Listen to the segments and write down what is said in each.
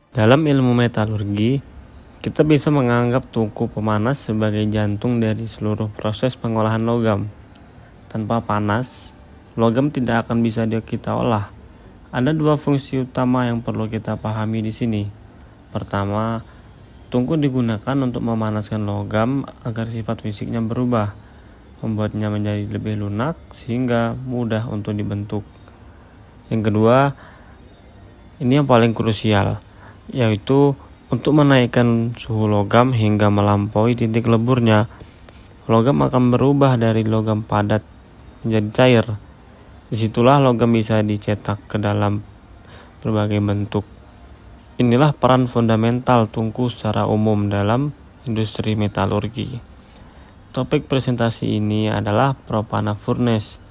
Dalam ilmu metalurgi, kita bisa menganggap tungku pemanas sebagai jantung dari seluruh proses pengolahan logam. Tanpa panas, logam tidak akan bisa kita olah. Ada dua fungsi utama yang perlu kita pahami di sini. Pertama, tungku digunakan untuk memanaskan logam agar sifat fisiknya berubah, membuatnya menjadi lebih lunak sehingga mudah untuk dibentuk. Yang kedua, ini yang paling krusial, yaitu untuk menaikkan suhu logam hingga melampaui titik leburnya. Logam akan berubah dari logam padat menjadi cair. Disitulah logam bisa dicetak ke dalam berbagai bentuk. Inilah peran fundamental tungku secara umum dalam industri metalurgi. Topik presentasi ini adalah propana furnace,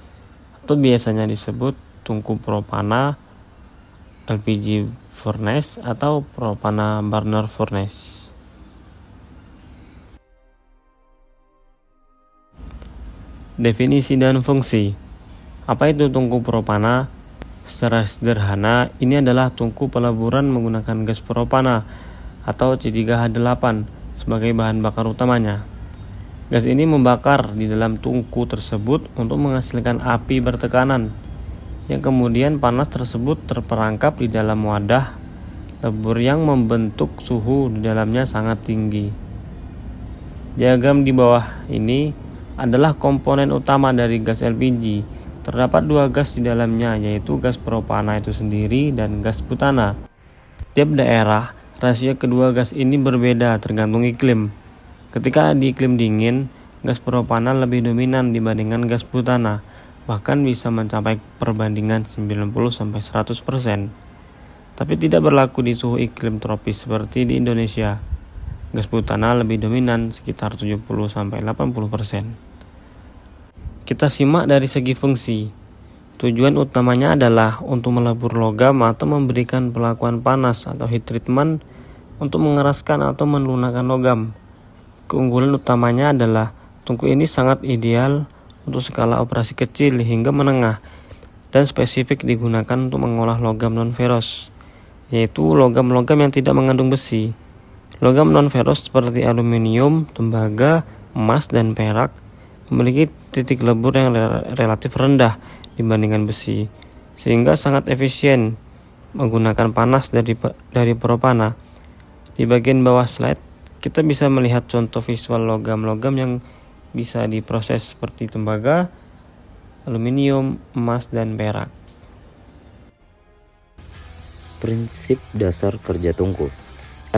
atau biasanya disebut tungku propana, LPG furnace, atau propana burner furnace. Definisi dan fungsi. Apa itu tungku propana? Secara sederhana, ini adalah tungku peleburan menggunakan gas propana atau C3H8 sebagai bahan bakar utamanya. Gas ini membakar di dalam tungku tersebut untuk menghasilkan api bertekanan, yang kemudian panas tersebut terperangkap di dalam wadah lebur yang membentuk suhu di dalamnya sangat tinggi. Diagram di bawah ini adalah komponen utama dari gas LPG. Terdapat dua gas di dalamnya, yaitu gas propana itu sendiri dan gas butana. Tiap daerah, rasio kedua gas ini berbeda tergantung iklim. Ketika di iklim dingin, gas propana lebih dominan dibandingkan gas butana, bahkan bisa mencapai perbandingan 90-100%. Tapi tidak berlaku di suhu iklim tropis seperti di Indonesia. Gas butana lebih dominan sekitar 70-80%. Kita simak dari segi fungsi. Tujuan utamanya adalah untuk melebur logam atau memberikan perlakuan panas atau heat treatment untuk mengeraskan atau melunakkan logam. Keunggulan utamanya adalah tungku ini sangat ideal untuk skala operasi kecil hingga menengah dan spesifik digunakan untuk mengolah logam non-ferrous, yaitu logam-logam yang tidak mengandung besi. Logam non-ferrous seperti aluminium, tembaga, emas, dan perak memiliki titik lebur yang relatif rendah dibandingkan besi, sehingga sangat efisien menggunakan panas dari propana. Di bagian bawah slide, kita bisa melihat contoh visual logam-logam yang bisa diproses seperti tembaga, aluminium, emas, dan perak. Prinsip dasar kerja tungku.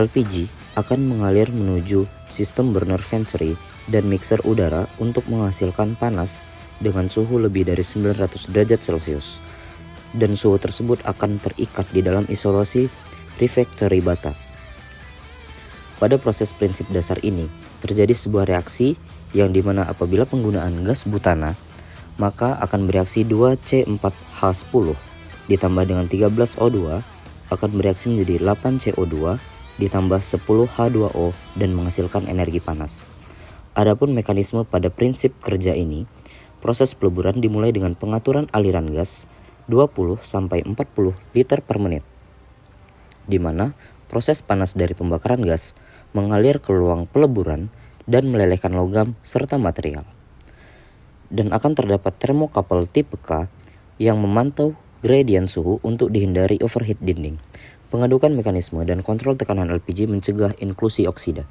LPG akan mengalir menuju sistem burner venturi dan mixer udara untuk menghasilkan panas dengan suhu lebih dari 900 derajat Celcius, dan suhu tersebut akan terikat di dalam isolasi refractory bata. Pada proses prinsip dasar ini, terjadi sebuah reaksi yang dimana apabila penggunaan gas butana, maka akan bereaksi 2C4H10 ditambah dengan 13O2 akan bereaksi menjadi 8CO2 ditambah 10H2O dan menghasilkan energi panas. Adapun mekanisme pada prinsip kerja ini, proses peleburan dimulai dengan pengaturan aliran gas 20-40 liter per menit, di mana proses panas dari pembakaran gas mengalir ke ruang peleburan dan melelehkan logam serta material. Dan akan terdapat termokapel tipe K yang memantau gradien suhu untuk dihindari overheat dinding. Pengadukan mekanisme dan kontrol tekanan LPG mencegah inklusi oksida.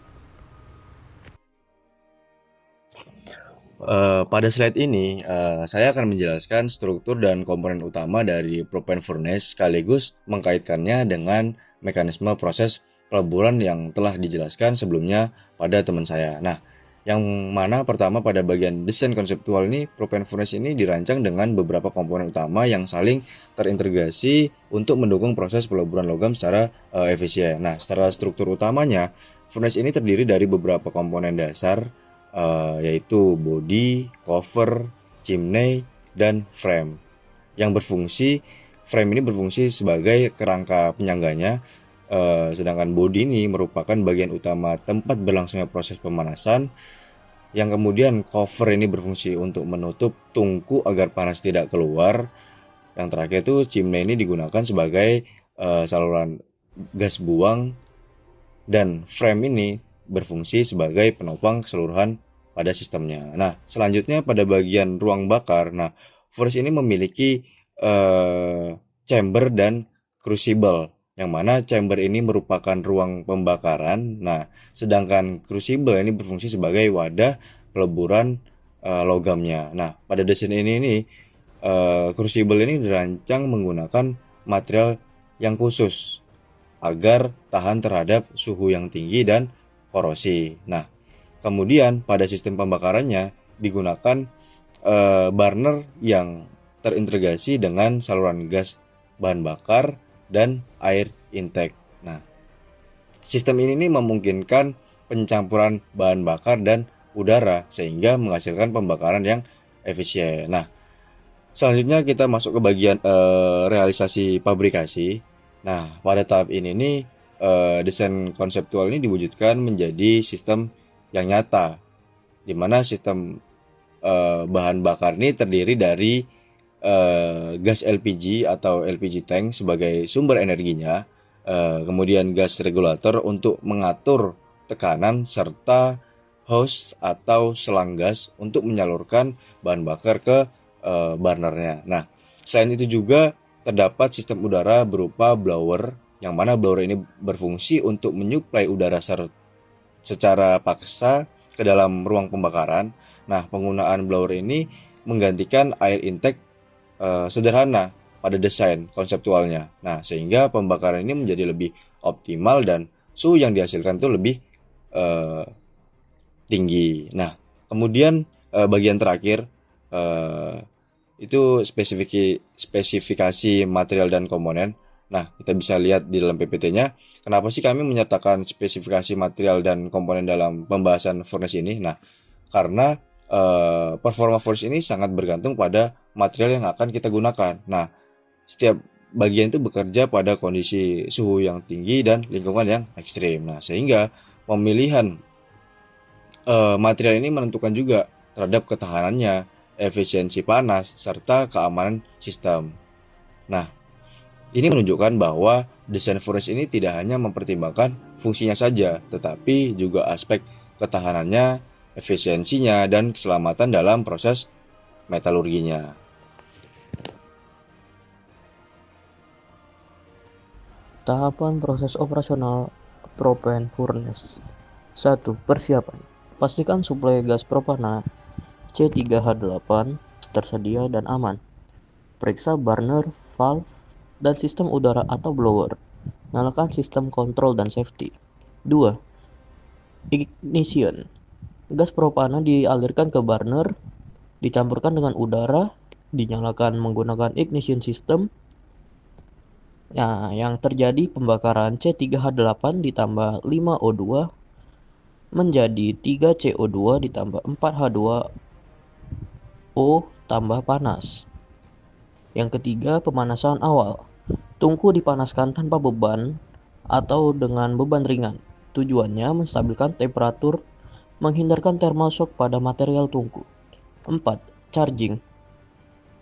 Pada slide ini, saya akan menjelaskan struktur dan komponen utama dari propane furnace sekaligus mengkaitkannya dengan mekanisme proses peleburan yang telah dijelaskan sebelumnya pada teman saya. Nah, yang mana pertama pada bagian desain konseptual ini, propane furnace ini dirancang dengan beberapa komponen utama yang saling terintegrasi untuk mendukung proses peleburan logam secara efisien. Nah, secara struktur utamanya, furnace ini terdiri dari beberapa komponen dasar, yaitu body, cover, chimney, dan frame. Frame ini berfungsi sebagai kerangka penyangganya, sedangkan body ini merupakan bagian utama tempat berlangsungnya proses pemanasan, yang kemudian cover ini berfungsi untuk menutup tungku agar panas tidak keluar. Yang terakhir itu chimney ini digunakan sebagai saluran gas buang, dan frame ini berfungsi sebagai penopang keseluruhan pada sistemnya. Nah, selanjutnya pada bagian ruang bakar. Nah, furnace ini memiliki chamber dan crucible, yang mana chamber ini merupakan ruang pembakaran. Nah, sedangkan crucible ini berfungsi sebagai wadah peleburan logamnya. Nah, pada desain ini crucible ini dirancang menggunakan material yang khusus agar tahan terhadap suhu yang tinggi dan korosi. Nah, kemudian pada sistem pembakarannya digunakan burner yang terintegrasi dengan saluran gas bahan bakar dan air intake. Nah, sistem ini memungkinkan pencampuran bahan bakar dan udara sehingga menghasilkan pembakaran yang efisien. Nah, selanjutnya kita masuk ke bagian realisasi pabrikasi. Nah, pada tahap ini nih desain konseptual ini diwujudkan menjadi sistem yang nyata, di mana sistem bahan bakar ini terdiri dari gas LPG atau LPG tank sebagai sumber energinya, kemudian gas regulator untuk mengatur tekanan, serta hose atau selang gas untuk menyalurkan bahan bakar ke burnernya. Nah, selain itu juga terdapat sistem udara berupa blower, yang mana blower ini berfungsi untuk menyuplai udara secara paksa ke dalam ruang pembakaran. Nah, penggunaan blower ini menggantikan air intake sederhana pada desain konseptualnya. Nah, sehingga pembakaran ini menjadi lebih optimal dan suhu yang dihasilkan itu lebih eh, tinggi. Nah, kemudian bagian terakhir itu spesifikasi material dan komponen. Nah, kita bisa lihat di dalam PPT-nya, kenapa sih kami menyertakan spesifikasi material dan komponen dalam pembahasan furnace ini? Nah, karena performa furnace ini sangat bergantung pada material yang akan kita gunakan. Nah, setiap bagian itu bekerja pada kondisi suhu yang tinggi dan lingkungan yang ekstrim. Nah, sehingga pemilihan material ini menentukan juga terhadap ketahanannya, efisiensi panas, serta keamanan sistem. Nah, ini menunjukkan bahwa desain furnace ini tidak hanya mempertimbangkan fungsinya saja, tetapi juga aspek ketahanannya, efisiensinya, dan keselamatan dalam proses metalurginya. Tahapan proses operasional propane furnace. 1. Persiapan. Pastikan suplai gas propana C3H8 tersedia dan aman. Periksa burner, valve, dan sistem udara atau blower. Nyalakan sistem kontrol dan safety. 2. Ignition. Gas propana dialirkan ke burner, dicampurkan dengan udara, dinyalakan menggunakan ignition system. Nah, yang terjadi pembakaran C3H8 ditambah 5O2 menjadi 3CO2 ditambah 4H2O tambah panas. Yang ketiga, pemanasan awal. Tungku dipanaskan tanpa beban atau dengan beban ringan. Tujuannya menstabilkan temperatur, menghindarkan thermal shock pada material tungku. 4. Charging.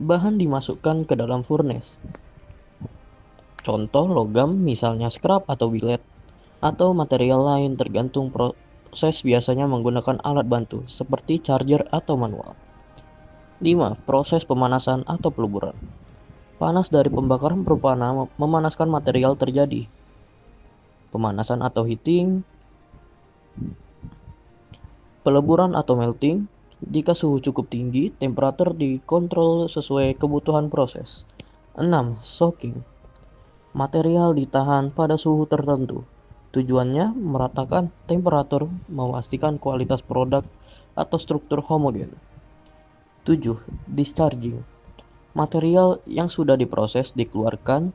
Bahan dimasukkan ke dalam furnace. Contoh logam misalnya scrap atau billet, atau material lain tergantung proses, biasanya menggunakan alat bantu seperti charger atau manual. 5. Proses pemanasan atau peleburan. Panas dari pembakaran propana memanaskan material terjadi. Pemanasan atau heating. Peleburan atau melting. Jika suhu cukup tinggi, temperatur dikontrol sesuai kebutuhan proses. 6. Soaking. Material ditahan pada suhu tertentu. Tujuannya meratakan temperatur, memastikan kualitas produk atau struktur homogen. 7. Discharging. Material yang sudah diproses dikeluarkan.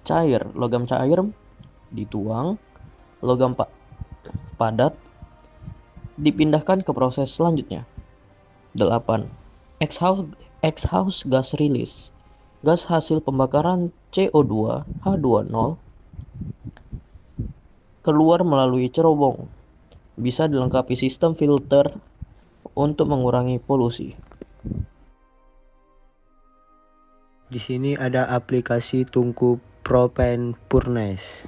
Cair, logam cair dituang, logam padat dipindahkan ke proses selanjutnya. 8. Exhaust gas release. Gas hasil pembakaran CO2 H2O keluar melalui cerobong. Bisa dilengkapi sistem filter untuk mengurangi polusi. Di sini ada aplikasi tungku propane furnace.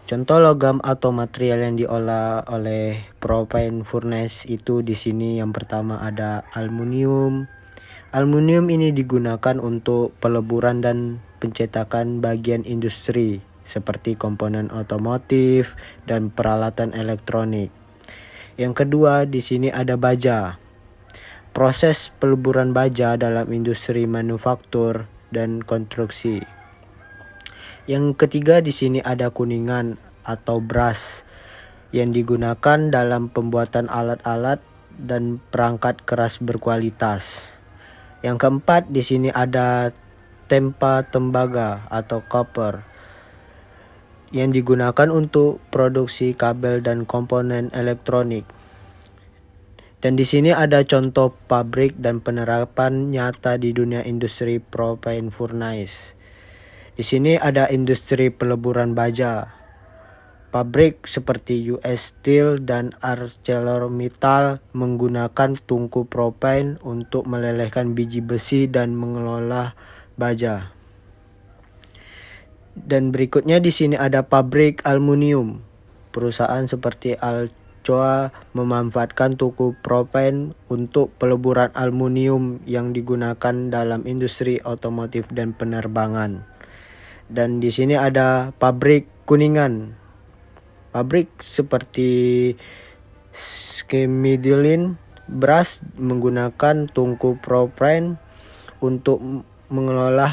Contoh logam atau material yang diolah oleh propane furnace itu di sini yang pertama ada aluminium. Aluminium ini digunakan untuk peleburan dan pencetakan bagian industri seperti komponen otomotif dan peralatan elektronik. Yang kedua di sini ada baja. Proses peleburan baja dalam industri manufaktur dan konstruksi. Yang ketiga di sini ada kuningan atau brass yang digunakan dalam pembuatan alat-alat dan perangkat keras berkualitas. Yang keempat di sini ada tembaga atau copper yang digunakan untuk produksi kabel dan komponen elektronik. Dan di sini ada contoh pabrik dan penerapan nyata di dunia industri propane furnace. Di sini ada industri peleburan baja. Pabrik seperti US Steel dan ArcelorMittal menggunakan tungku propane untuk melelehkan biji besi dan mengelola baja. Dan berikutnya di sini ada pabrik aluminium. Perusahaan seperti Alcoa memanfaatkan tungku propane untuk peleburan aluminium yang digunakan dalam industri otomotif dan penerbangan. Dan di sini ada pabrik kuningan. Pabrik seperti Schmidlin Brass menggunakan tungku propane untuk mengelola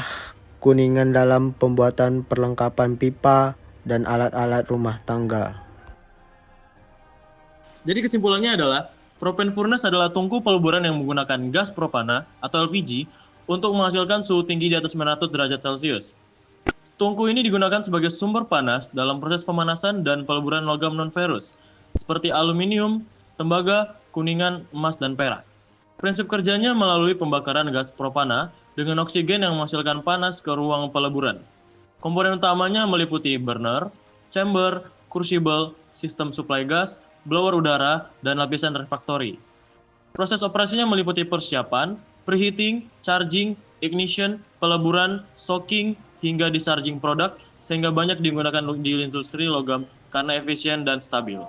kuningan dalam pembuatan perlengkapan pipa dan alat-alat rumah tangga. Jadi kesimpulannya adalah propane furnace adalah tungku peleburan yang menggunakan gas propana atau LPG untuk menghasilkan suhu tinggi di atas 900 derajat Celcius. Tungku ini digunakan sebagai sumber panas dalam proses pemanasan dan peleburan logam non-ferrous, seperti aluminium, tembaga, kuningan, emas, dan perak. Prinsip kerjanya melalui pembakaran gas propana dengan oksigen yang menghasilkan panas ke ruang peleburan. Komponen utamanya meliputi burner, chamber, crucible, sistem suplai gas, blower udara, dan lapisan refractory. Proses operasinya meliputi persiapan, preheating, charging, ignition, peleburan, soaking, hingga discharging produk, sehingga banyak digunakan di industri logam karena efisien dan stabil.